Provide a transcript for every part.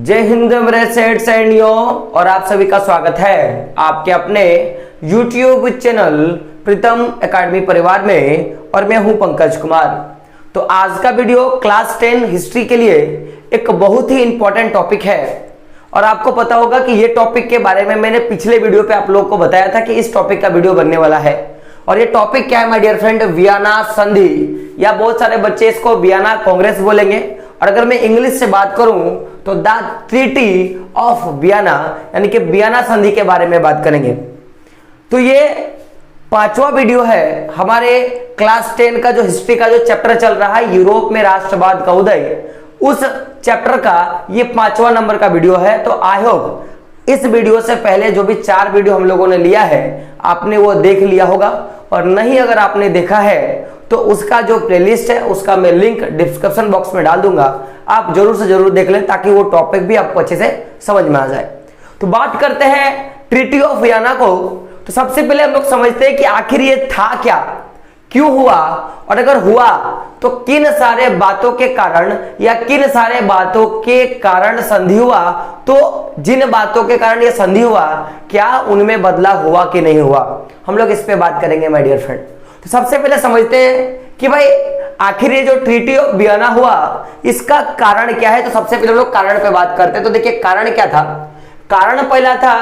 जय हिंद मेरे सेठ सैनियों, और आप सभी का स्वागत है आपके अपने YouTube चैनल प्रीतम एकेडमी परिवार में। और मैं हूं पंकज कुमार। तो आज का वीडियो क्लास 10 हिस्ट्री के लिए एक बहुत ही इंपॉर्टेंट टॉपिक है। और आपको पता होगा कि ये टॉपिक के बारे में मैंने पिछले वीडियो पे आप लोगों को बताया था कि इस टॉपिक का वीडियो बनने वाला है। और ये टॉपिक क्या है माय डियर फ्रेंड? वियना संधि, या बहुत सारे बच्चे इसको वियना कांग्रेस बोलेंगे। और अगर मैं इंग्लिश से बात करूं तो द ट्रीटी ऑफ वियना, यानी कि वियना संधि के बारे में बात करेंगे। तो ये पांचवा वीडियो है हमारे क्लास 10 का जो हिस्ट्री का जो चैप्टर चल रहा है, यूरोप में राष्ट्रवाद का उदय, उस चैप्टर का ये पांचवा नंबर का वीडियो है। तो आई होप इस वीडियो से पहले जो भी 4 वीडियो हम लोगों ने लिया है आपने वो देख लिया होगा, और नहीं अगर आपने देखा है तो उसका जो प्लेलिस्ट है उसका मैं लिंक डिस्क्रिप्शन बॉक्स में डाल दूंगा। आप जरूर से जरूर देख लें ताकि वो टॉपिक भी आपको अच्छे से समझ में आ जाए। तो बात करते हैं ट्रीटी ऑफ वियना को। तो सबसे पहले हम लोग समझते हैं कि आखिर ये था क्या, क्यों हुआ, और अगर हुआ तो किन सारे बातों के कारण या किन सारे बातों के कारण संधि हुआ। तो जिन बातों के कारण ये संधि हुआ, क्या उनमें बदलाव हुआ कि नहीं हुआ, हम लोग इस पे बात करेंगे माय डियर फ्रेंड। तो सबसे पहले समझते हैं कि भाई आखिर ये जो ट्रीटी ऑफ वियना हुआ इसका कारण क्या है। तो सबसे पहले हम लोग कारण पे बात करते हैं। तो देखिए कारण क्या था। कारण पहला था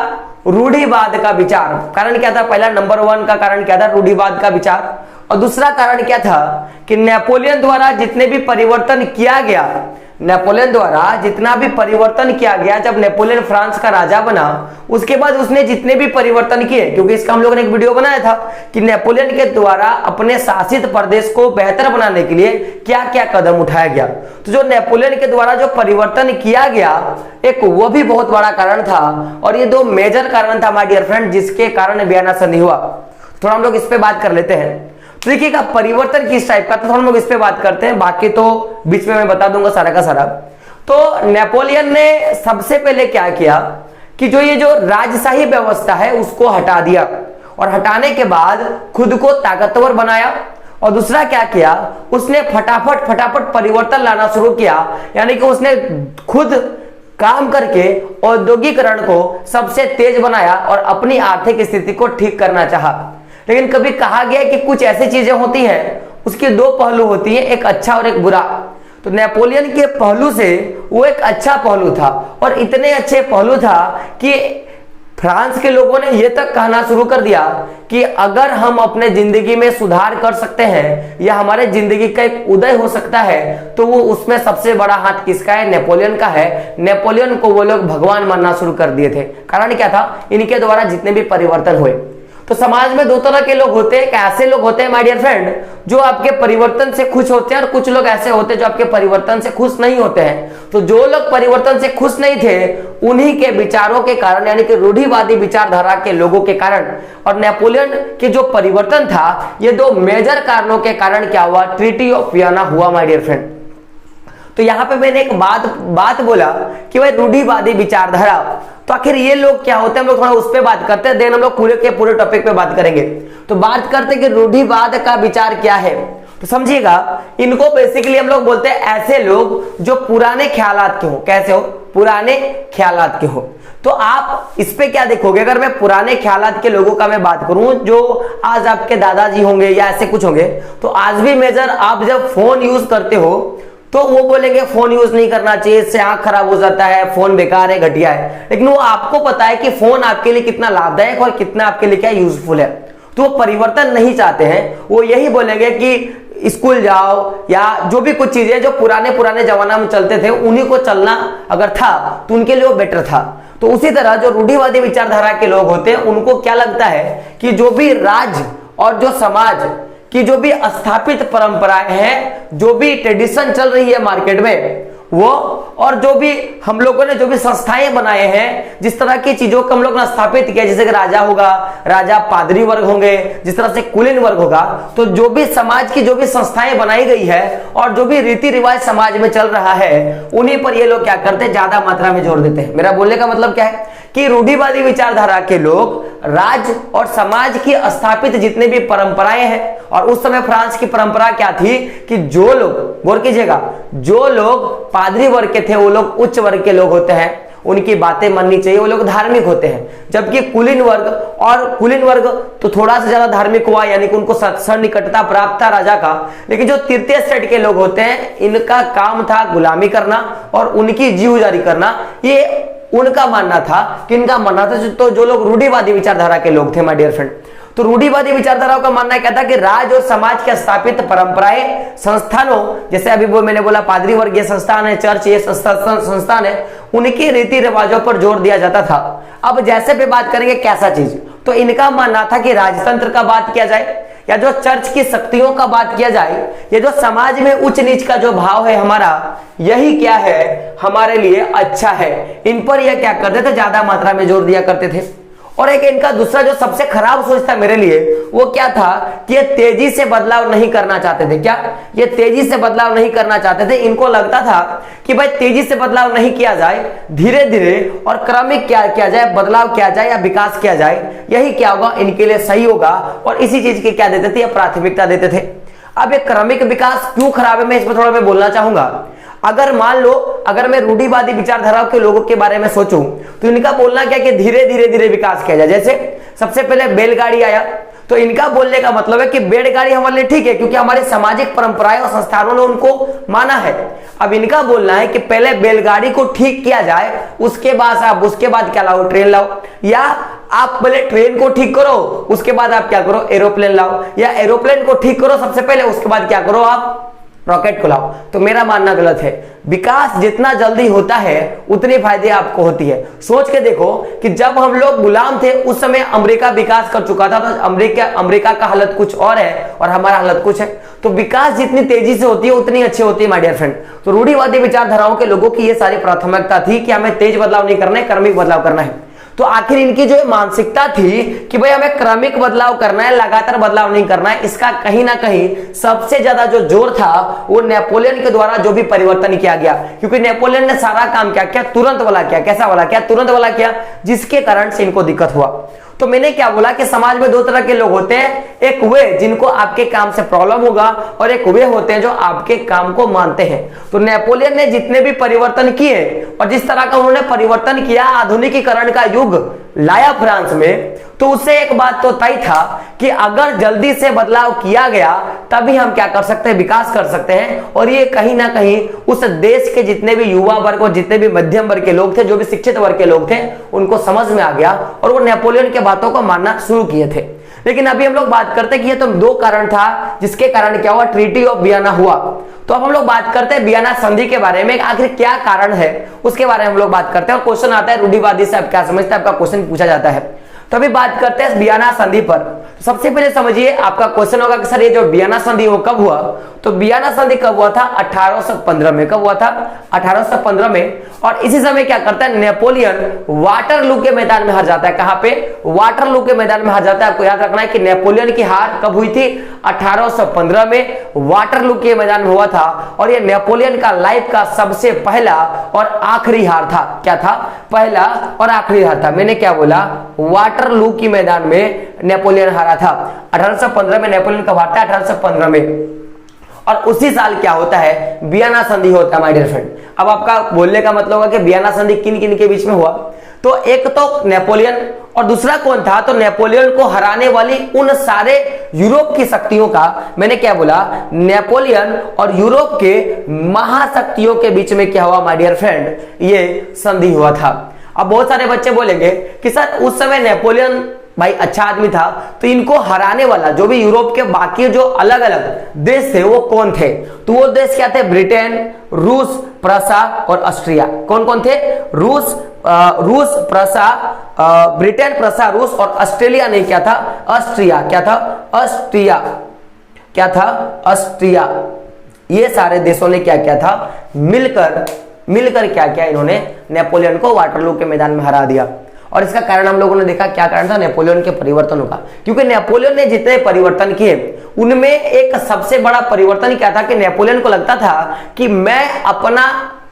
रूढ़िवाद का विचार। कारण क्या था? पहला नंबर 1 का कारण क्या था? रूढ़िवाद का विचार। और दूसरा कारण क्या था कि नेपोलियन द्वारा जितने भी परिवर्तन किया गया, नेपोलियन द्वारा जितना भी परिवर्तन किया गया, जब नेपोलियन फ्रांस का राजा बना उसके बाद उसने जितने भी परिवर्तन किए, क्योंकि इसका हम लोगों ने एक वीडियो बनाया था कि नेपोलियन के द्वारा अपने शासित प्रदेश को बेहतर बनाने के लिए क्या क्या कदम उठाया गया। तो जो नेपोलियन के द्वारा जो परिवर्तन किया गया एक वो भी बहुत बड़ा कारण था। और ये 2 मेजर कारण था माय डियर फ्रेंड जिसके कारण वियना संधि हुआ। थोड़ा हम लोग इस पे बात कर लेते हैं। तो देखिएगा परिवर्तन किस टाइप का, तो हम लोग इस पे बात करते हैं, बाकी तो बीच में मैं बता दूंगा सारा का सारा। तो नेपोलियन ने सबसे पहले क्या किया कि जो ये जो राजशाही व्यवस्था है उसको हटा दिया, और हटाने के बाद खुद को ताकतवर बनाया। और दूसरा क्या किया, उसने फटाफट परिवर्तन लाना शुरू किया, यानी कि उसने खुद काम करके औद्योगिकरण को सबसे तेज बनाया और अपनी आर्थिक स्थिति को ठीक करना चाहा। लेकिन कभी कहा गया कि कुछ ऐसी चीजें होती हैं उसके 2 पहलू होती हैं, एक अच्छा और एक बुरा। तो नेपोलियन के पहलू से वो एक अच्छा पहलू था, और इतने अच्छे पहलू था कि फ्रांस के लोगों ने यह तक कहना शुरू कर दिया कि अगर हम अपने जिंदगी में सुधार कर सकते हैं या हमारे जिंदगी का एक उदय हो सकता है तो वो उसमें सबसे बड़ा हाथ किसका है? नेपोलियन का है। नेपोलियन को वो लोग भगवान मानना शुरू कर दिए थे। कारण क्या था? इनके द्वारा जितने भी परिवर्तन हुए। तो समाज में 2 तरह के लोग होते हैं। ऐसे लोग होते हैं माय डियर फ्रेंड जो आपके परिवर्तन से खुश होते हैं, और कुछ लोग ऐसे होते हैं जो आपके परिवर्तन से खुश नहीं होते हैं। तो जो लोग परिवर्तन से खुश नहीं थे उन्हीं के विचारों के कारण, यानी कि रूढ़िवादी विचारधारा के लोगों के कारण, और नेपोलियन के जो परिवर्तन था, ये 2 मेजर कारणों के कारण क्या हुआ? ट्रीटी ऑफ वियना हुआ माय डियर फ्रेंड। तो यहां पे मैंने एक बात बोला कि भाई रूढ़िवादी विचारधारा, तो आखिर ये लोग क्या होते हैं, हम लोग थोड़ा उस पे बात करते हैं, देन हम लोग पूरे के पूरे टॉपिक पे बात करेंगे। तो बात करते हैं कि रूढ़िवाद का विचार क्या है। तो समझिएगा, इनको बेसिकली हम लोग बोलते हैं ऐसे लोग जो पुराने ख्यालात के हो। कैसे हो? पुराने ख्यालात के हो। तो आप इस पे क्या देखोगे, अगर मैं पुराने ख्यालात के लोगों का मैं बात करूं जो आज आपके दादाजी होंगे या ऐसे कुछ होंगे, तो आज भी मेजर आप जब फोन यूज करते हो तो वो बोलेंगे फोन यूज नहीं करना चाहिए, इससे आंख खराब हो जाता है, फोन बेकार है, घटिया है। लेकिन वो आपको पता है कि फोन आपके लिए कितना लाभदायक और कितना आपके लिए क्या यूजफुल है। तो वो परिवर्तन नहीं चाहते हैं। वो यही बोलेंगे कि स्कूल जाओ, या जो भी कुछ चीजें जो पुराने जमाना में चलते थे उन्हीं को चलना अगर था तो उनके लिए वो बेटर था। तो उसी तरह जो रूढ़िवादी विचारधारा के लोग होते हैं उनको क्या लगता है कि जो भी राज्य और जो समाज कि जो भी स्थापित परंपराएं हैं, जो भी ट्रेडिशन चल रही है मार्केट में वो, और जो भी हम लोगों ने जो भी संस्थाएं बनाए हैं, जिस तरह की चीजों को हम लोग ने स्थापित किया, जैसे कि राजा होगा, राजा पादरी वर्ग होंगे, जिस तरह से कुलीन वर्ग होगा, तो जो भी समाज की जो भी संस्थाएं बनाई गई है और जो भी रीति रिवाज समाज में चल रहा है उन्हीं पर ये लोग क्या करते हैं? ज्यादा मात्रा में जोर देते हैं। मेरा बोलने का मतलब क्या है कि रूढ़िवादी विचारधारा के लोग राज्य और समाज की स्थापित जितने भी परंपराएं हैं, और उस समय फ्रांस की परंपरा क्या थी कि जो लोग गौर कीजिएगा, जो लोग पादरी वर्ग के थे वो लोग उच्च वर्ग के लोग होते हैं, उनकी बातें माननी चाहिए, वो लोग धार्मिक होते हैं। जबकि कुलीन वर्ग तो थोड़ा सा ज्यादा धार्मिक हुआ, यानी कि उनको सन्निकटता प्राप्त था राजा का। लेकिन जो तृतीय श्रेणी के लोग होते हैं, इनका काम था गुलामी करना और उनकी जीवजारी करना। ये उनका मानना था, किनका मानना था? तो जो लोग रूढ़िवादी विचारधारा के लोग थे माय डियर फ्रेंड। तो रूढ़िवादी विचारधाराओं का मानना क्या था कि राज और समाज के स्थापित परंपराएं, संस्थानों, जैसे अभी वो मैंने बोला पादरी वर्ग ये संस्थान है, चर्च ये संस्थान है, उनके रीति रिवाजों पर जोर दिया जाता था। अब जैसे भी बात करेंगे कैसा चीज, तो इनका मानना था कि राजतंत्र का बात किया जाए या जो चर्च की शक्तियों का बात किया जाए, ये जो समाज में उच्च नीच का जो भाव है हमारा, यही क्या है हमारे लिए अच्छा है। इन पर यह क्या करते थे, ज्यादा मात्रा में जोर दिया करते थे। और एक इनका दूसरा जो सबसे खराब सोच था मेरे लिए, वो क्या था कि ये तेजी से बदलाव नहीं करना चाहते थे। क्या ये तेजी से बदलाव नहीं करना चाहते थे? इनको लगता था कि भाई तेजी से बदलाव नहीं किया जाए, धीरे धीरे और क्रमिक क्या किया जाए, बदलाव किया जाए या विकास किया जाए, यही क्या होगा इनके लिए सही होगा। और इसी चीज की क्या देते थे, प्राथमिकता देते थे। अब ये क्रमिक विकास क्यों खराब है, मैं इस पर थोड़ा मैं बोलना चाहूंगा। अगर मान लो, अगर मैं रूढ़िवादी विचारधाराओं के लोगों के बारे में सोचूं, तो इनका बोलना क्या कि धीरे धीरे विकास किया जाए। जैसे सबसे पहले बैलगाड़ी आया, तो इनका बोलने का मतलब है कि बैलगाड़ी हमारे लिए ठीक है, क्योंकि हमारे सामाजिक परंपराएं और संस्थानों ने उनको माना है। अब इनका बोलना है कि पहले बैलगाड़ी को ठीक किया जाए, उसके बाद क्या लाओ, ट्रेन लाओ, या आप पहले ट्रेन को ठीक करो, उसके बाद आप क्या करो, एरोप्लेन लाओ, या एरोप्लेन को ठीक करो सबसे पहले, उसके बाद क्या करो, आप रॉकेट को लाओ। तो मेरा मानना गलत है। विकास जितना जल्दी होता है उतने फायदे आपको होती है। सोच के देखो कि जब हम लोग गुलाम थे उस समय अमेरिका विकास कर चुका था, तो अमेरिका का हालत कुछ और है और हमारा हालत कुछ है। तो विकास जितनी तेजी से होती है उतनी अच्छी होती है माय डियर फ्रेंड। तो रूढ़िवादी विचारधाराओं के लोगों की ये सारी प्राथमिकता थी कि हमें तेज बदलाव नहीं करना है, क्रमिक बदलाव करना है। तो आखिर इनकी जो मानसिकता थी कि भाई हमें क्रमिक बदलाव करना है, लगातार बदलाव नहीं करना है, इसका कहीं ना कहीं सबसे ज्यादा जो जोर था वो नेपोलियन के द्वारा जो भी परिवर्तन किया गया। क्योंकि नेपोलियन ने सारा काम क्या किया, तुरंत वाला किया। कैसा वाला किया, तुरंत वाला किया, जिसके कारण से इनको दिक्कत हुआ। तो मैंने क्या बोला कि समाज में दो तरह के लोग होते हैं, एक वे जिनको आपके काम से प्रॉब्लम होगा और एक वे होते हैं जो आपके काम को मानते हैं। तो नेपोलियन ने जितने भी परिवर्तन किए और जिस तरह का उन्होंने परिवर्तन किया, आधुनिकीकरण का युग लाया फ्रांस में, तो उससे एक बात तो तय था कि अगर जल्दी से बदलाव किया गया तभी हम क्या कर सकते हैं, विकास कर सकते हैं। और ये कहीं ना कहीं उस देश के जितने भी युवा वर्ग और जितने भी मध्यम वर्ग के लोग थे, जो भी शिक्षित वर्ग के लोग थे, उनको समझ में आ गया और वो नेपोलियन के बातों को मानना शुरू किए थे। लेकिन अभी हम लोग बात करते हैं कि ये तो दो कारण था जिसके कारण क्या हुआ, ट्रीटी ऑफ वियना हुआ। तो अब हम लोग बात करते हैं वियना संधि के बारे में, आखिर क्या कारण है उसके बारे में हम लोग बात करते हैं। और क्वेश्चन आता है रूढ़िवादी से आप क्या समझते हैं, आपका क्वेश्चन पूछा जाता है। तो अभी बात करते हैं वियना संधि पर। तो सबसे पहले समझिए, आपका क्वेश्चन होगा कि सर ये जो वियना संधि वो कब हुआ। तो वियना संधि कब हुआ था, 1815 में। कब हुआ था, 1815 में। और इसी समय क्या करता है नेपोलियन, वाटरलू के मैदान में हार जाता है। कहां पे, वाटरलू के मैदान में हार जाता है। आपको याद रखना है कि नेपोलियन की हार कब हुई थी, 1815 में वाटरलू के मैदान में हुआ था। और ये नेपोलियन का लाइफ का सबसे पहला और आखिरी हार था। क्या था, पहला और आखिरी हार था। मैंने क्या बोला, वाटरलू की मैदान में नेपोलियन हारा था। 1815 में नेपोलियन कब हारता है, 1815 में। और उसी साल क्या होता है, वियना संधि होता है माय डियर फ्रेंड। अब आपका बोलने का मतलब होगा कि वियना संधि किन किन के बीच में हुआ। तो एक तो नेपोलियन और दूसरा कौन था, तो नेपोलियन को हराने वाली उन सारे यूरोप की शक्तियों का, मैंने क्या बोला, नेपोलियन और यूरोप के महाशक्तियों के बीच में क्या हुआ माय डियर फ्रेंड, ये संधि हुआ था। अब बहुत सारे बच्चे बोलेंगे कि सर उस समय नेपोलियन भाई अच्छा आदमी था, तो इनको हराने वाला जो भी यूरोप के बाकी जो अलग अलग देश थे वो कौन थे। तो वो देश क्या थे, ब्रिटेन, रूस, प्रसा और ऑस्ट्रिया। कौन कौन थे, रूस, प्रसा, ब्रिटेन, प्रसा, रूस और ऑस्ट्रेलिया नहीं, क्या था, ऑस्ट्रिया। क्या था, ऑस्ट्रिया। क्या था, ऑस्ट्रिया। ये सारे देशों ने क्या किया था, मिलकर क्या किया, इन्होंने नेपोलियन को वाटरलू के मैदान में हरा दिया। और इसका कारण हम लोगों ने देखा, क्या कारण था, नेपोलियन के परिवर्तनों का। क्योंकि नेपोलियन ने जितने परिवर्तन किए उनमें एक सबसे बड़ा परिवर्तन क्या था कि नेपोलियन को लगता था कि मैं अपना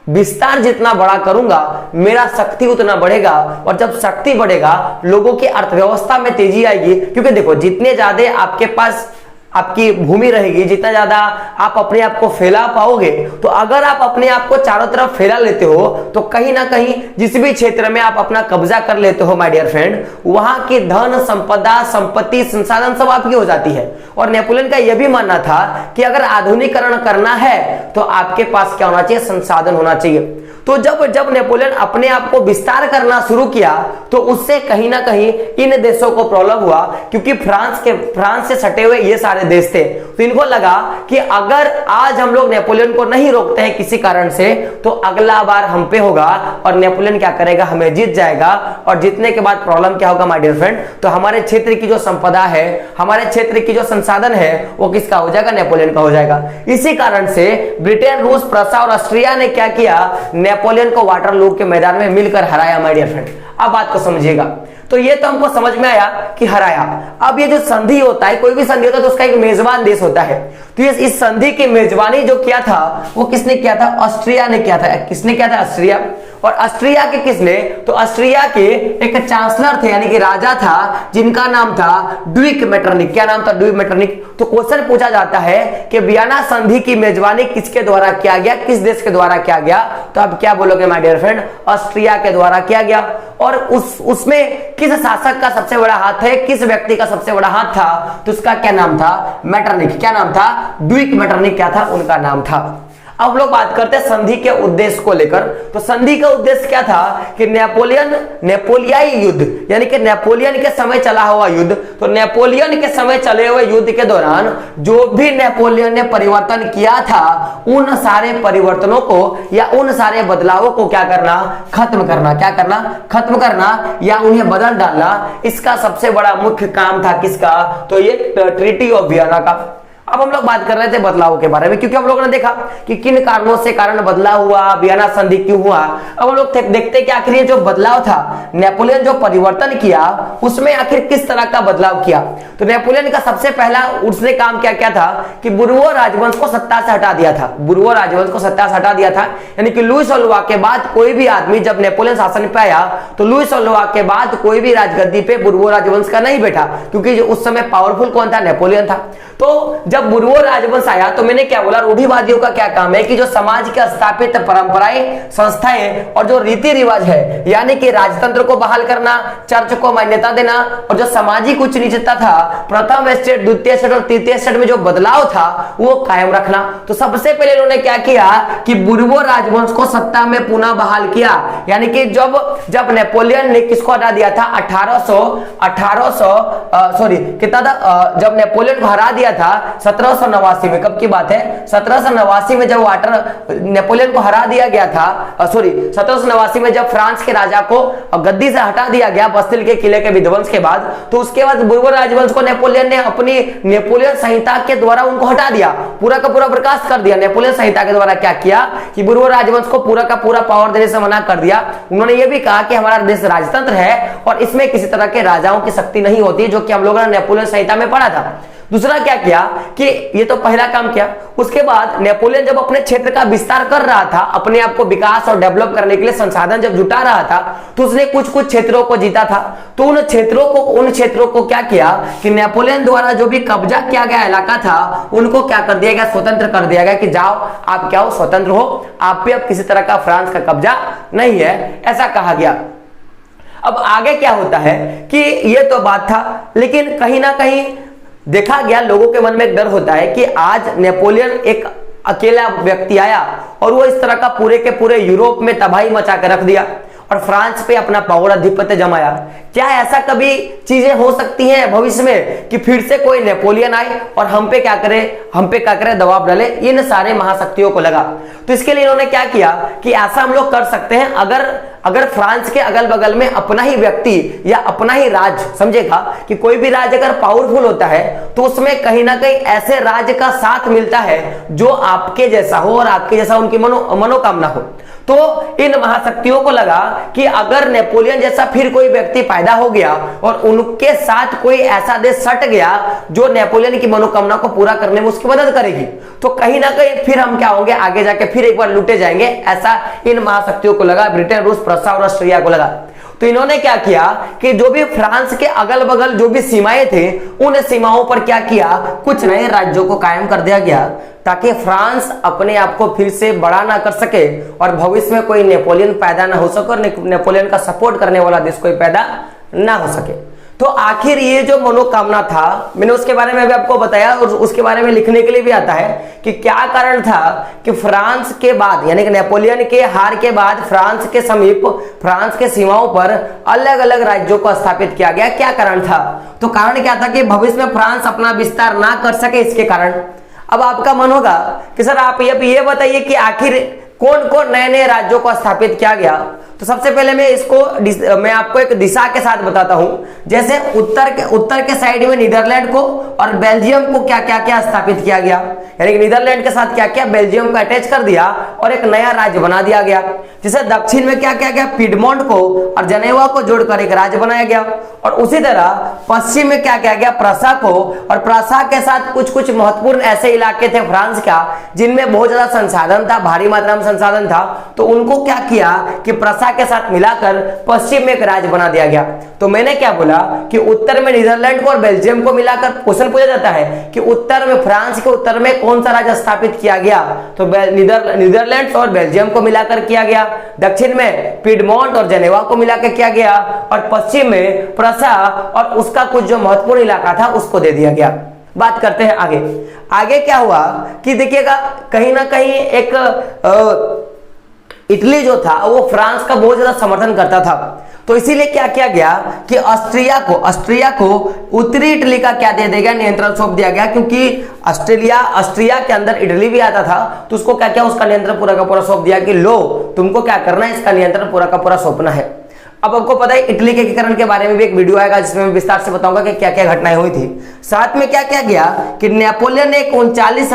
विस्तार जितना बड़ा करूंगा मेरा शक्ति उतना बढ़ेगा, और जब शक्ति बढ़ेगा लोगों की अर्थव्यवस्था में तेजी आएगी। क्योंकि देखो जितने ज्यादा आपके पास आपकी भूमि रहेगी, जितना ज्यादा आप अपने आप को फैला पाओगे, तो अगर आप अपने आप को चारों तरफ फैला लेते हो तो कहीं ना कहीं जिस भी क्षेत्र में आप अपना कब्जा कर लेते हो माय डियर फ्रेंड, वहां की धन संपदा संपत्ति संसाधन सब आपकी हो जाती है। और नेपोलियन का यह भी मानना था कि अगर आधुनिकीकरण करना है तो आपके पास क्या होना चाहिए, संसाधन होना चाहिए। तो जब नेपोलियन अपने आप को विस्तार करना शुरू किया तो उससे कहीं ना कहीं इन देशों को प्रॉब्लम हुआ, क्योंकि फ्रांस से सटे हुए ये सारे देश थे। तो इनको लगा कि अगर आज हम लोग नेपोलियन को नहीं रोकते हैं किसी कारण से, तो अगला बार हम पे होगा और नेपोलियन क्या करेगा, हमें जीत जाएगा। और जीतने के बाद प्रॉब्लम क्या होगा माय डियर फ्रेंड, तो हमारे क्षेत्र की जो संपदा है, हमारे क्षेत्र की जो संसाधन है, वो किसका हो जाएगा, नेपोलियन का हो जाएगा। इसी कारण से ब्रिटेन, रूस, प्रसा और ऑस्ट्रिया ने क्या किया, नेपोलियन को वाटरलू के मैदान में मिलकर हराया माय डियर फ्रेंड। अब बात को समझिएगा। तो ये तो हमको समझ में आया कि हराया। अब ये जो संधि होता है, कोई भी संधि होता है तो उसका एक मेजबान देश होता है। तो ये इस संधि की मेजबानी जो किया था वो किसने किया था, ऑस्ट्रिया ने किया था। किसने किया था, ऑस्ट्रिया। और ऑस्ट्रिया के किसने, तो ऑस्ट्रिया के एक चांसलर थे, यानी कि राजा था, जिनका नाम था ड्यूक मेटरनिक। क्या नाम था, ड्यूक मेटरनिक। तो क्वेश्चन पूछा जाता है कि वियना संधि की मेजबानी किसके द्वारा किया गया, किस देश के द्वारा किया गया, तो आप क्या बोलोगे माय डियर फ्रेंड, ऑस्ट्रिया के द्वारा किया गया। और उसमें किस शासक का सबसे बड़ा हाथ है, किस व्यक्ति का सबसे बड़ा हाथ था, तो उसका क्या नाम था, मेटरनिक। क्या नाम था, ड्यूक मेटरनिक क्या था, उनका नाम था। अब लोग बात करते हैं संधि के उद्देश्य को लेकर। तो संधि का उद्देश्य क्या था कि नेपोलियाई युद्ध, यानी कि नेपोलियन के समय चला हुआ युद्ध। तो नेपोलियन के समय चले हुए युद्ध के दौरान जो भी नेपोलियन ने परिवर्तन किया था, उन सारे परिवर्तनों को या उन सारे बदलावों को क्या करना, खत्म करना। क्या करना, खत्म करना या उन्हें बदल डालना। इसका सबसे बड़ा मुख्य काम था किसका, तो ये ट्रीटी ऑफ वियना का। अब हम लोग बात कर रहे थे बदलाव के बारे में, क्योंकि हम लोगों ने देखा कि किन कारणों से बदलाव हुआ, वियना संधि क्यों हुआ। अब हम लोग देखते कि आखिर ये जो बदलाव था, नेपोलियन जो परिवर्तन किया, उसमें आखिर किस तरह का बदलाव किया। तो नेपोलियन का सबसे पहला उसने काम क्या किया था कि बुर्बो राजवंश को सत्ता से हटा दिया था। बुर्बो राजवंश को सत्ता से हटा दिया था, यानी कि लुईस और लुआ के बाद कोई भी आदमी, जब नेपोलियन शासन पे आया तो लुईस और लुआ के बाद कोई भी राजगद्दी पे बुर्बो राजवंश का नहीं बैठा, क्योंकि उस समय पावरफुल कौन था, नेपोलियन था। तो जब बुर्बो राजवंश आया तो मैंने क्या बोला, रूढ़िवादियों का क्या काम है कि जो समाज के स्थापित परंपराएं, संस्थाएं और जो रीति रिवाज है, यानी कि राजतंत्र को बहाल करना, चर्च को मान्यता देना, और जो सामाजिक उच्च नीचता था, प्रथम स्टेट, द्वितीय स्टेट और तृतीय स्टेट में जो बदलाव था वो कायम रखना। तो सबसे पहले इन्होंने क्या किया कि बुर्बो राजवंश को सत्ता में पुनः बहाल किया, यानी कि जब नेपोलियन ने किसको हटा दिया था, 1800 कितना था, जब नेपोलियन को हरा दिया था 1789 में। कब की बात है, 1789 में जब नेपोलियन को हरा दिया गया था, 1789 में जब फ्रांस के राजा को गद्दी से हटा दिया गया बस्तिल के किले के विध्वंस के बाद, तो उसके बाद बुर्बो राजवंश को नेपोलियन ने अपनी नेपोलियन संहिता के द्वारा उनको हटा दिया, पूरा का पूरा बर्खास्त कर दिया। नेपोलियन संहिता के द्वारा क्या किया कि बुर्बो राजवंश को पूरा का पूरा पावर देने से मना कर दिया। उन्होंने ये भी कहा कि हमारा देश राजतंत्र है और इसमें किसी तरह के राजाओं की शक्ति नहीं होती, जो कि हम लोगों ने नेपोलियन संहिता में पढ़ा था। दूसरा क्या किया कि ये तो पहला काम किया। उसके बाद नेपोलियन जब अपने क्षेत्र का विस्तार कर रहा था, अपने आप को विकास और डेवलप करने के लिए संसाधन जब जुटा रहा था, तो उसने कुछ क्षेत्रों को जीता था। तो उन क्षेत्रों को क्या किया कि नेपोलियन द्वारा जो भी कब्जा किया गया इलाका था, उनको क्या कर दिया गया, स्वतंत्र कर दिया गया कि जाओ आप क्या हो, स्वतंत्र हो, आप पे अब किसी तरह का फ्रांस का कब्जा नहीं है, ऐसा कहा गया। अब आगे क्या होता है कि ये तो बात था, लेकिन कहीं ना कहीं देखा गया, लोगों के मन में एक डर होता है कि आज नेपोलियन एक अकेला व्यक्ति आया और वो इस तरह का पूरे के पूरे यूरोप में तबाही मचा कर रख दिया और फ्रांस पे अपना पावर अधिपत्य जमाया। क्या ऐसा कभी चीजें हो सकती हैं भविष्य में कि फिर से कोई नेपोलियन आए और हम पे क्या करे, दबाव डाले, इन सारे महाशक्तियों को लगा। तो इसके लिए इन्होंने क्या किया कि ऐसा हम लोग कर सकते हैं, अगर फ्रांस के अगल बगल में अपना ही व्यक्ति या अपना ही राज, समझेगा कि कोई भी राज अगर पावरफुल होता है तो उसमें कहीं ना कहीं ऐसे राज्य का साथ मिलता है जो आपके जैसा हो और आपके जैसा उनकी मनोकामना हो। तो इन महाशक्तियों को लगा कि अगर नेपोलियन जैसा फिर कोई व्यक्ति पैदा हो गया और उनके साथ कोई ऐसा देश सट गया जो नेपोलियन की मनोकामना को पूरा करने में उसकी मदद करेगी, तो कहीं ना कहीं फिर हम क्या होंगे, आगे जाके फिर एक बार लूटे जाएंगे, ऐसा इन महाशक्तियों को लगा, ब्रिटेन, रूस, प्रसा और ऑस्ट्रिया को लगा। तो इन्होंने क्या किया कि जो भी फ्रांस के अगल बगल जो भी सीमाएं थे, उन सीमाओं पर क्या किया, कुछ नए राज्यों को कायम कर दिया गया, ताकि फ्रांस अपने आप को फिर से बड़ा ना कर सके और भविष्य में कोई नेपोलियन पैदा ना हो सके और नेपोलियन का सपोर्ट करने वाला देश कोई पैदा ना हो सके। तो आखिर ये जो मनोकामना था, मैंने उसके बारे में भी आपको बताया और उसके बारे में लिखने के लिए भी आता है कि क्या कारण था कि फ्रांस के बाद, यानी कि नेपोलियन के हार के बाद फ्रांस के समीप, फ्रांस के सीमाओं पर अलग अलग राज्यों को स्थापित किया गया। क्या कारण था? तो कारण क्या था कि भविष्य में फ्रांस अपना विस्तार ना कर सके, इसके कारण। अब आपका मन होगा कि सर आप ये बताइए कि आखिर कौन कौन नए नए राज्यों को स्थापित किया गया। तो सबसे पहले मैं आपको एक दिशा के साथ बताता हूं। जैसे उत्तर के साइड में नीदरलैंड को और बेल्जियम को क्या क्या क्या स्थापित किया गया, यानी कि नीदरलैंड के साथ क्या क्या बेल्जियम को अटैच कर दिया और एक नया राज्य बना दिया गया। जैसे दक्षिण में क्या क्या गया, पिडमोंट को और जनेवा को जोड़कर एक राज्य बनाया गया। और उसी तरह पश्चिम में क्या क्या गया, प्रसा को, और प्रसा के साथ कुछ कुछ महत्वपूर्ण ऐसे इलाके थे फ्रांस का जिनमें बहुत ज्यादा संसाधन था, भारी मात्रा में संसाधन था, तो उनको क्या किया कि प्रसा के साथ मिलाकर पश्चिम में एक राज्य बना दिया गया। तो मैंने क्या बोला कि उत्तर में नीदरलैंड को और बेल्जियम को मिलाकर क्वेश्चन पूछा जाता है कि उत्तर में, फ्रांस के उत्तर में कौन सा राज्य स्थापित किया गया, तो नीदरलैंड और बेल्जियम को मिलाकर किया गया। दक्षिण में पिडमोंट और जेनेवा को मिलाकर किया गया और पश्चिम में प्रसा और उसका कुछ जो महत्वपूर्ण इलाका था उसको दे दिया गया। बात करते हैं आगे क्या हुआ कि देखिएगा, कहीं ना कहीं एक इटली जो था वो फ्रांस का बहुत ज्यादा समर्थन करता था। तो इसीलिए क्या किया गया कि ऑस्ट्रिया को उत्तरी इटली का क्या दे दिया गया, नियंत्रण सौंप दिया गया, क्योंकि ऑस्ट्रिया के अंदर इटली भी आता था। तो उसको क्या किया, उसका नियंत्रण पूरा का पूरा सौंप दिया कि लो तुमको क्या करना है, इसका नियंत्रण पूरा का पूरा सौंपना है। अब आपको पता है इटली के एकीकरण के बारे में भी एक वीडियो आएगा जिसमें मैं विस्तार से बताऊंगा कि क्या क्या घटनाएं हुई थी। साथ में क्या क्या गया कि नेपोलियन ने 39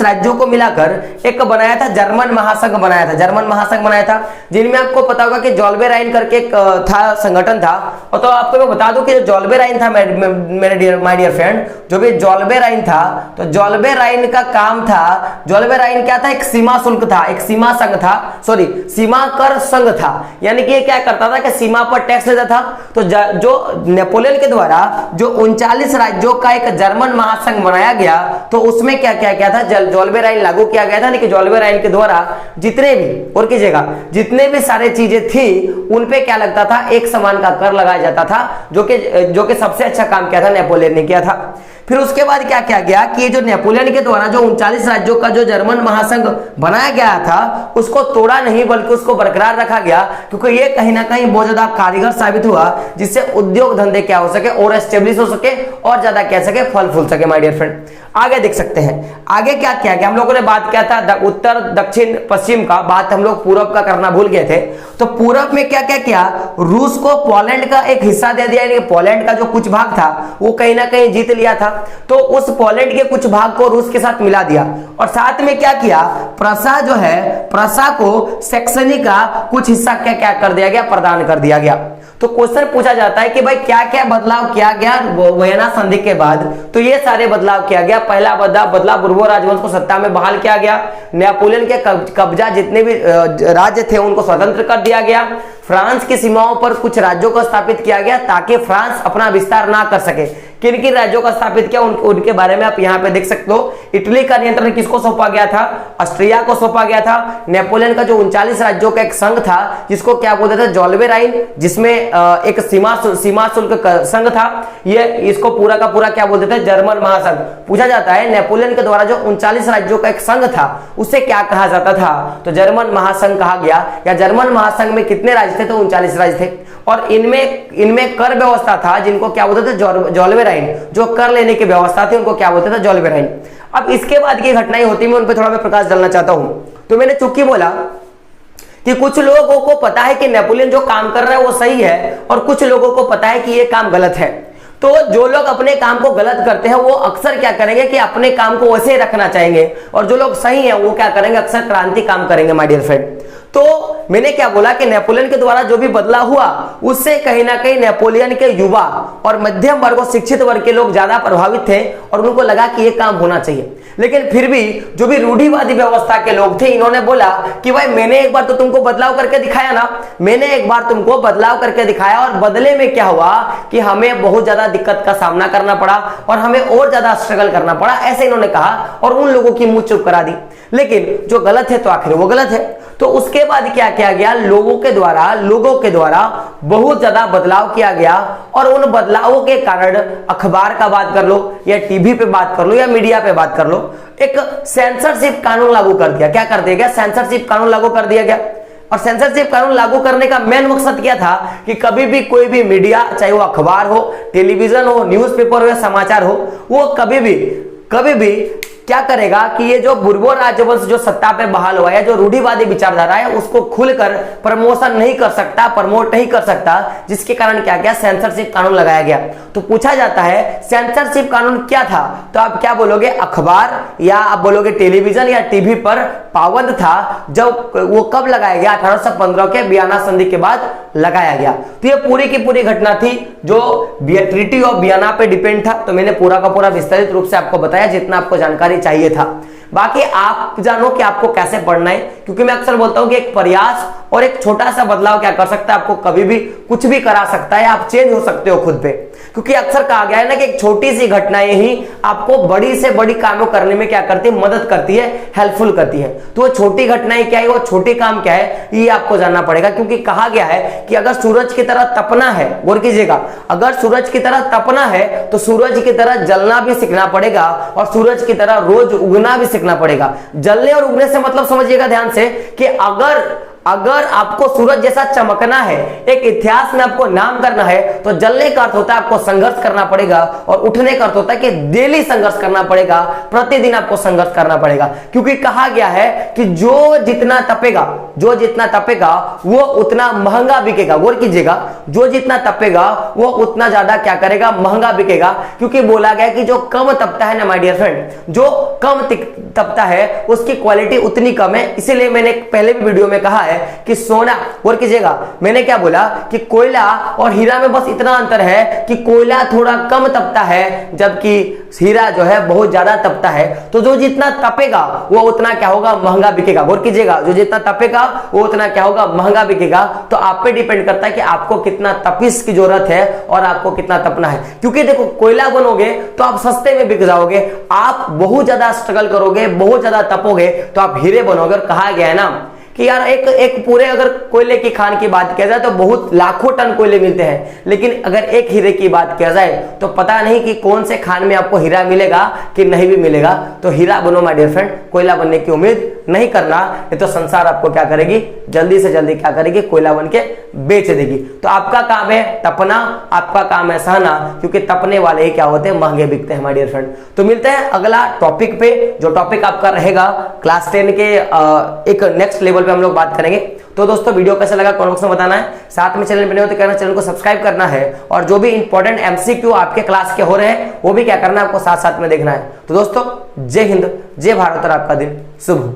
राज्यों को मिलाकर एक बनाया था, जर्मन महासंघ बनाया था, जिनमें आपको पता होगा कि जॉल्बे राइन करके एक था, संगठन था। और तो आपको मैं बता दूं कि जो जॉल्बे राइन था, माय डियर फ्रेंड, जो भी जॉल्बे राइन था, तो जॉल्बे राइन का काम था, जॉल्बे राइन क्या था, एक सीमा शुल्क था, एक सीमा संघ था, सॉरी सीमा कर संघ था। यानी कि क्या करता था कि सीमा पर टैक्स लेता था। तो जो नेपोलियन के द्वारा जो 39 राज्यों का एक जर्मन महासंघ बनाया गया, तो उसमें क्या क्या किया था, जॉल्बे राइन लागू किया गया था। कि जॉल्बे राइन के द्वारा जितने भी, और कीजिएगा, जितने भी सारे चीजें थी उन पे क्या लगता था, एक समान का कर लगाया जाता था, जो कि सबसे अच्छा काम किया था नेपोलियन ने किया था। फिर उसके बाद क्या किया गया कि ये जो नेपोलियन के द्वारा जो 39 राज्यों का जो जर्मन महासंघ बनाया गया था, उसको तोड़ा नहीं बल्कि उसको बरकरार रखा गया, क्योंकि ये कहीं ना कहीं बहुत ज्यादा कारगर साबित हुआ, जिससे उद्योग धंधे क्या हो सके और एस्टेब्लिश हो सके और ज्यादा कह सके फल फूल सके। माय डियर फ्रेंड, आगे देख सकते हैं आगे क्या किया गया। हम लोगों ने बात किया था उत्तर दक्षिण पश्चिम का, बात हम लोग पूरब का करना भूल गए थे। तो पूरब में क्या क्या किया, रूस को पोलैंड का एक हिस्सा दे दिया, यानी पोलैंड का जो कुछ भाग था वो कहीं ना कहीं जीत लिया था, तो उस पोलैंड के कुछ भाग को रूस के साथ मिला दिया। और साथ में क्या किया, प्रसा जो है, प्रसा को सैक्सनी का कुछ हिस्सा क्या क्या कर दिया गया, प्रदान कर दिया गया। तो क्वेश्चन पूछा जाता है कि भाई क्या क्या बदलाव किया गया वियना संधि के बाद। तो ये सारे बदलाव किया गया। पहला बदलाव बुर्बो राजवंश को सत्ता में बहाल किया गया, नेपोलियन के कब्जा जितने भी राज्य थे उनको स्वतंत्र कर दिया गया, फ्रांस की सीमाओं पर कुछ राज्यों को स्थापित किया गया ताकि फ्रांस अपना विस्तार ना कर सके। किन किन राज्यों को स्थापित किया उनके बारे में आप यहाँ पे देख सकते हो। इटली का नियंत्रण किसको सौंपा गया था, ऑस्ट्रिया को सौंपा गया था। नेपोलियन का जो 39 राज्यों का एक संघ था जिसको क्या बोलते थे, जॉल्बे राइन, जिसमें एक सीमा शुल्क संघ था, ये इसको पूरा का पूरा क्या बोलते थे, जर्मन महासंघ। पूछा जाता है नेपोलियन के द्वारा जो 39 राज्यों का एक संघ था उसे क्या कहा जाता था, तो जर्मन महासंघ कहा गया। या जर्मन महासंघ में कितने राज्य थे, तो 39 राज्य थे। और इनमें कर व्यवस्था था जिनको क्या बोलते थे, जॉल्बे राइन, जो कर लेने की व्यवस्था थी उनको क्या बोलते थे, जॉल्बे राइन। अब इसके बाद की घटनाएं होती मैं उन पर थोड़ा मैं प्रकाश डालना चाहता हूं। तो मैंने चूंकि बोला कि कुछ लोगों को पता है कि नेपोलियन जो काम कर रहा है वो सही है और कुछ लोगों को पता है कि ये काम गलत है। तो जो लोग अपने काम को गलत करते हैं वो अक्सर क्या करेंगे कि अपने काम को वैसे ही रखना चाहेंगे, और जो लोग सही हैं वो क्या करेंगे, अक्सर क्रांति काम करेंगे। माय डियर फ्रेंड, तो मैंने क्या बोला कि नेपोलियन के द्वारा जो भी बदलाव हुआ उससे कहीं ना कहीं नेपोलियन के युवा और मध्यम वर्ग और शिक्षित वर्ग के लोग ज्यादा प्रभावित थे और उनको लगा कि ये काम होना चाहिए। लेकिन फिर भी जो भी रूढ़िवादी व्यवस्था के लोग थे, इन्होंने बोला कि भाई मैंने एक बार तो तुमको बदलाव करके दिखाया ना, मैंने एक बार तुमको बदलाव करके दिखाया और बदले में क्या हुआ कि हमें बहुत ज्यादा दिक्कत का सामना करना पड़ा और हमें और ज्यादा स्ट्रगल करना पड़ा, ऐसे इन्होंने कहा और उन लोगों की मुंह चुप करा दी। लेकिन जो गलत है तो आखिर वो गलत है। तो उसके बाद क्या किया गया, लोगों के द्वारा बहुत ज्यादा बदलाव किया गया और उन बदलावों के कारण अखबार का बात कर लो या टीवी पे बात कर लो या मीडिया पे बात कर लो, एक सेंसरशिप कानून लागू कर दिया। क्या कर दिया गया, सेंसरशिप कानून लागू कर दिया गया। और सेंसरशिप कानून लागू करने का मेन मकसद क्या था कि कभी भी कोई भी मीडिया, चाहे वो अखबार हो, टेलीविजन हो, न्यूज़पेपर हो या समाचार हो, वो कभी भी क्या करेगा कि ये जो बुर्बो राजवंश जो सत्ता पे बहाल हुआ है, जो रूढ़िवादी विचारधारा है, उसको खुलकर प्रमोशन नहीं कर सकता, प्रमोट नहीं कर सकता, जिसके कारण क्या किया, सेंसरशिप कानून लगाया गया। तो पूछा जाता है सेंसरशिप कानून क्या था, तो आप क्या बोलोगे, अखबार या आप बोलोगे टेलीविजन या टीवी पर पाबंद था। जब वो कब लगाया गया, 1815 के वियना संधि के बाद लगाया गया। तो ये पूरी की पूरी घटना थी जो ट्रीटी ऑफ वियना पे डिपेंड था। तो मैंने पूरा का पूरा विस्तारित रूप से आपको बताया जितना आपको जानकारी चाहिए था। बाकी आप जानो कि आपको कैसे पढ़ना है, क्योंकि मैं अक्सर बोलता हूं कि एक प्रयास और एक छोटा सा बदलाव क्या कर सकता है, आपको कभी भी कुछ भी करा सकता है, आप चेंज हो सकते हो खुद पे। क्योंकि अक्सर कहा गया है ना कि एक छोटी सी घटनाएं ही आपको बड़ी से बड़ी कामों करने में क्या करती है, मदद करती है, हेल्पफुल करती है। तो वो छोटी घटनाएं क्या है, वो छोटी काम क्या है, ये आपको जानना पड़ेगा। क्योंकि कहा गया है कि अगर सूरज की तरह तपना है, गौर कीजिएगा, अगर सूरज की तरह तपना है तो सूरज की तरह जलना भी सीखना पड़ेगा और सूरज की तरह रोज उगना भी सीखना पड़ेगा। जलने और उगने से मतलब समझिएगा ध्यान से कि अगर आपको सूरज जैसा चमकना है, एक इतिहास में आपको नाम करना है, तो जलने का अर्थ होता है आपको संघर्ष करना पड़ेगा और उठने का अर्थ होता है कि डेली संघर्ष करना पड़ेगा, प्रतिदिन आपको संघर्ष करना पड़ेगा। क्योंकि कहा गया है कि जो जितना तपेगा वो उतना महंगा बिकेगा। गौर कीजिएगा, जो जितना तपेगा वो उतना ज्यादा क्या करेगा, महंगा बिकेगा। क्योंकि बोला गया कि जो कम तपता है ना माय डियर फ्रेंड, जो कम तपता है उसकी क्वालिटी उतनी कम है। इसीलिए मैंने पहले भी वीडियो में कहा है कि सोना, गौर कीजिएगा, मैंने क्या बोला कि कोयला और हीरा में बस इतना अंतर है कि कोयला थोड़ा कम तपता है जबकि हीरा जो है बहुत ज्यादा तपता है। तो जो जितना तपेगा वो उतना क्या होगा, महंगा बिकेगा। गौर कीजिएगा, जो जितना तपेगा वो उतना क्या होगा, महंगा बिकेगा। तो आप पे डिपेंड करता है कि आपको कितना तपिश की जरूरत है और आपको कितना तपना है। क्योंकि देखो, कोयला बनोगे तो आप सस्ते में बिक जाओगे, आप बहुत ज्यादा स्ट्रगल करोगे, बहुत ज्यादा तपोगे तो आप हीरे बनोगे। और कहा गया है ना कि यार एक पूरे अगर कोयले की खान की बात किया जाए तो बहुत लाखों टन कोयले मिलते हैं, लेकिन अगर एक हीरे की बात किया जाए तो पता नहीं कि कौन से खान में आपको हीरा मिलेगा कि नहीं भी मिलेगा। तो हीरा बनो माय डियर फ्रेंड, कोयला बनने की उम्मीद नहीं करना, नहीं तो संसार आपको क्या करेगी, जल्दी से जल्दी क्या करेगी, कोयला बन के बेच देगी। तो आपका काम है तपना, आपका काम है सहना, क्योंकि तपने वाले ही क्या होते हैं, महंगे बिकते हैं माय डियर फ्रेंड। तो मिलते हैं अगला टॉपिक पे, जो टॉपिक आपका रहेगा क्लास 10 के एक नेक्स्ट लेवल पे हम लोग बात करेंगे। तो दोस्तों वीडियो कैसा लगा कमेंट बॉक्स में बताना है, साथ में चैनल पे नए हो तो कहना चैनल को सब्सक्राइब करना है और जो भी इंपॉर्टेंट एमसीक्यू आपके क्लास के हो रहे हैं वो भी क्या करना है, आपको साथ साथ में देखना है। तो दोस्तों जय हिंद, जय भारत और आपका दिन शुभ हो।